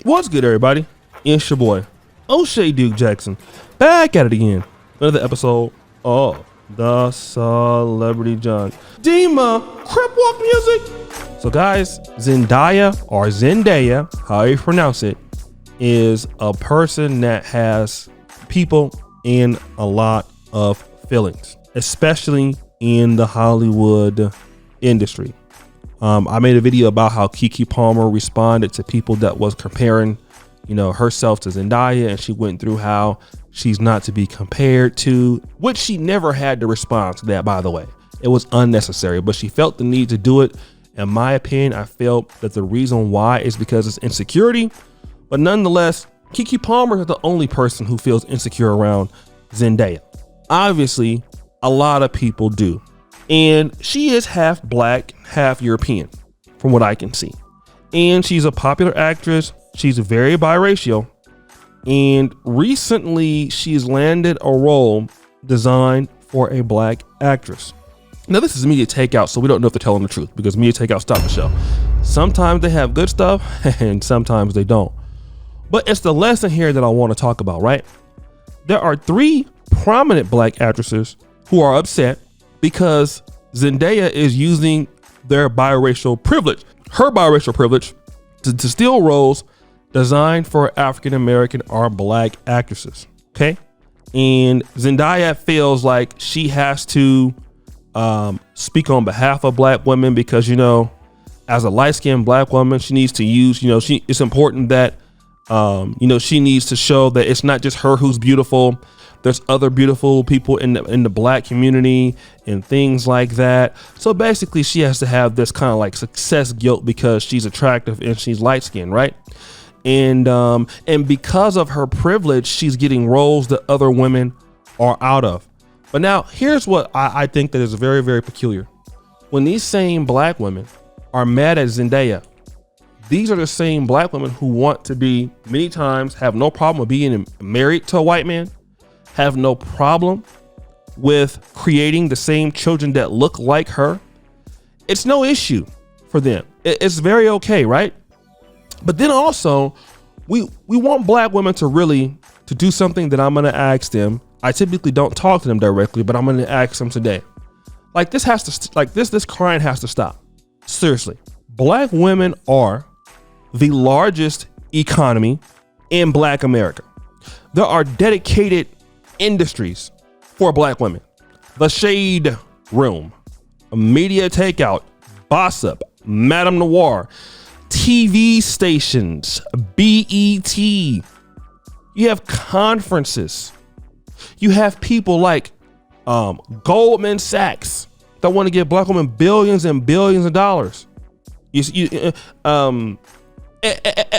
What's good, everybody? It's your boy, O'Shea Duke Jackson, back at it again. Another episode of the Celebrity John Dima Crip Walk music. So guys, Zendaya, or Zendaya, how you pronounce it, is a person that has people in a lot of feelings, especially in the Hollywood industry. I made a video about how Keke Palmer responded to people that was comparing, herself to Zendaya, and she went through how she's not to be compared to, which she never had to respond to that, by the way. It was unnecessary, but she felt the need to do it. In my opinion, I felt that the reason why is because it's insecurity, but nonetheless, Keke Palmer is the only person who feels insecure around Zendaya. Obviously, a lot of people do. And she is half black, half European, from what I can see. And she's a popular actress. She's very biracial. And recently, she's landed a role designed for a black actress. Now, this is Media Takeout, so we don't know if they're telling the truth because Media Takeout stopped the show. Sometimes they have good stuff and sometimes they don't. But it's the lesson here that I want to talk about, right? There are 3 prominent black actresses who are upset because Zendaya is using their biracial privilege, her biracial privilege, to steal roles designed for African-American or black actresses, okay? And Zendaya feels like she has to speak on behalf of black women because, as a light-skinned black woman, she needs to use, it's important that, she needs to show that it's not just her who's beautiful. There's other beautiful people in the black community and things like that. So basically she has to have this kind of like success guilt because she's attractive and she's light skinned, right? And because of her privilege, she's getting roles that other women are out of. But now here's what I think that is very, very peculiar. When these same black women are mad at Zendaya, these are the same black women who want to be, many times, have no problem with being married to a white man, have no problem with creating the same children that look like her. It's no issue for them. It's very okay, right? But then also, we want black women to do something that I'm gonna ask them. I typically don't talk to them directly, but I'm gonna ask them today. Like this crying has to stop. Seriously, black women are the largest economy in black America. There are dedicated industries for black women. The Shade Room, Media Takeout, Gossip, Madame Noir, TV stations, BET. You have conferences. You have people like Goldman Sachs that want to give black women billions and billions of dollars.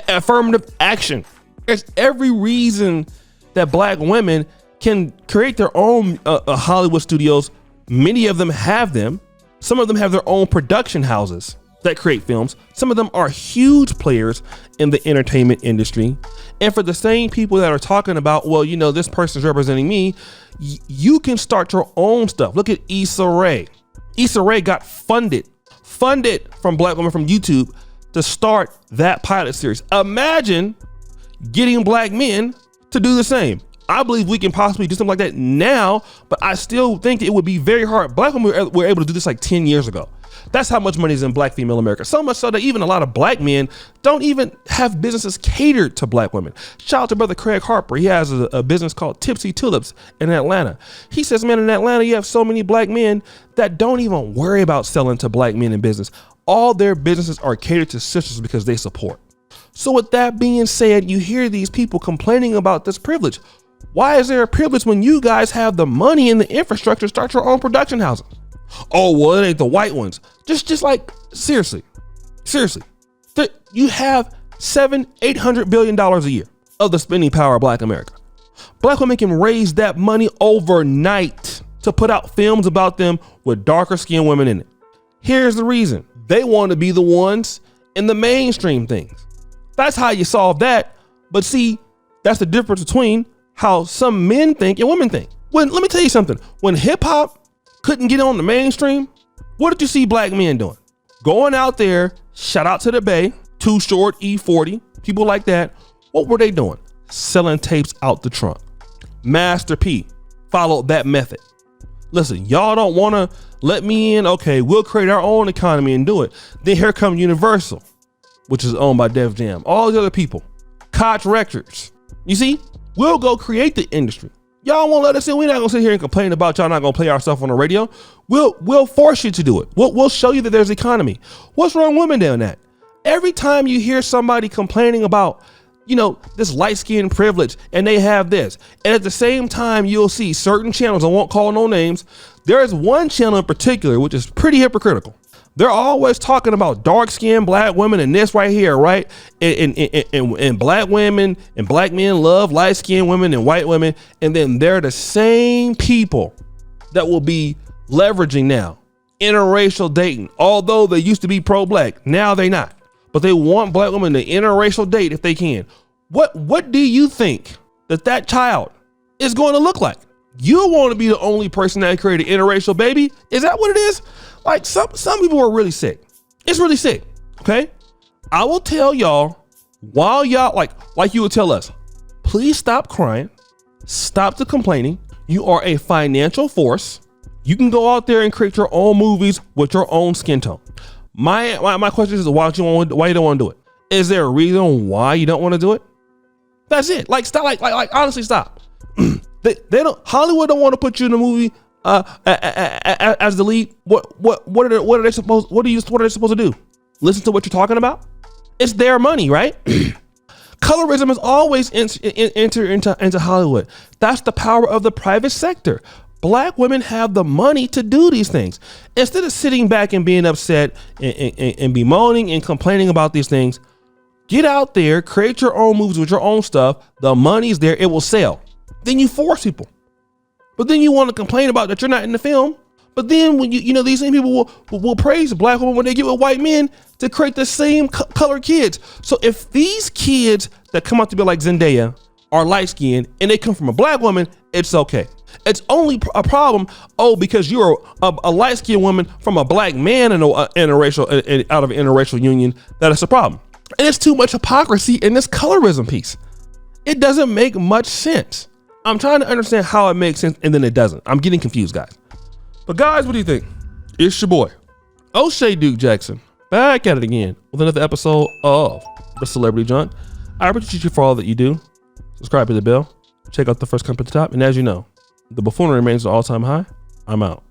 Affirmative action. There's every reason that black women can create their own Hollywood studios. Many of them have them. Some of them have their own production houses that create films. Some of them are huge players in the entertainment industry. And for the same people that are talking about, well, this person's representing me, you can start your own stuff. Look at Issa Rae. Issa Rae got funded from black women from YouTube to start that pilot series. Imagine getting black men to do the same. I believe we can possibly do something like that now, but I still think it would be very hard. Black women were able to do this like 10 years ago. That's how much money is in black female America. So much so that even a lot of black men don't even have businesses catered to black women. Shout out to brother Craig Harper. He has a business called Tipsy Tulips in Atlanta. He says, man, in Atlanta, you have so many black men that don't even worry about selling to black men in business. All their businesses are catered to sisters because they support. So with that being said, you hear these people complaining about this privilege. Why is there a privilege when you guys have the money and the infrastructure to start your own production houses? Oh, well, it ain't the white ones. Just like, seriously. You have $700-800 billion a year of the spending power of black America. Black women can raise that money overnight to put out films about them with darker skinned women in it. Here's the reason. They want to be the ones in the mainstream things. That's how you solve that. But see, that's the difference between how some men think and women think. Let me tell you something. When hip hop couldn't get on the mainstream, what did you see black men doing? Going out there, shout out to the Bay, Too Short, E40, people like that, what were they doing? Selling tapes out the trunk. Master P followed that method. Listen, y'all don't want to let me in. Okay, we'll create our own economy and do it. Then here comes Universal, which is owned by Def Jam. All the other people, Koch Records. You see, we'll go create the industry. Y'all won't let us in. We're not gonna sit here and complain about y'all not gonna play our stuff on the radio. We'll force you to do it. We'll show you that there's economy. What's wrong with women doing that? Every time you hear somebody complaining about, you know, this light skin privilege and they have this, and at the same time you'll see certain channels, I won't call no names. There is one channel in particular which is pretty hypocritical. They're always talking about dark skinned black women and this right here, right? And black women and black men love light skinned women and white women. And then they're the same people that will be leveraging now interracial dating. Although they used to be pro-black, now they not. But they want black women to interracial date if they can. What do you think that child is going to look like? You want to be the only person that created interracial baby? Is that what it is? Like some people are really sick. It's really sick. Okay. I will tell y'all while y'all like you would tell us, please stop crying. Stop the complaining. You are a financial force. You can go out there and create your own movies with your own skin tone. My question is why you don't want to do it? Is there a reason why you don't want to do it? That's it. Like stop. Like honestly, stop. They don't. Hollywood don't want to put you in a movie as the lead. What are they supposed? What are they supposed to do? Listen to what you're talking about? It's their money, right? Colorism has always entered into Hollywood. That's the power of the private sector. Black women have the money to do these things. Instead of sitting back and being upset and bemoaning and complaining about these things, get out there, create your own movies with your own stuff. The money's there. It will sell. Then you force people. But then you want to complain about that you're not in the film. But then when you know, these same people will praise black women when they get with white men to create the same colored kids. So if these kids that come out to be like Zendaya are light skinned and they come from a black woman, it's okay. It's only a problem, because you're a light skinned woman from a black man in out of an interracial union, that is a problem. And it's too much hypocrisy in this colorism piece. It doesn't make much sense. I'm trying to understand how it makes sense and then it doesn't. I'm getting confused, guys. But guys, what do you think? It's your boy, O'Shea Duke Jackson, back at it again with another episode of The Celebrity Junk. I appreciate you for all that you do. Subscribe to the bell. Check out the first comment at the top. And as you know, the buffoonery remains an all-time high. I'm out.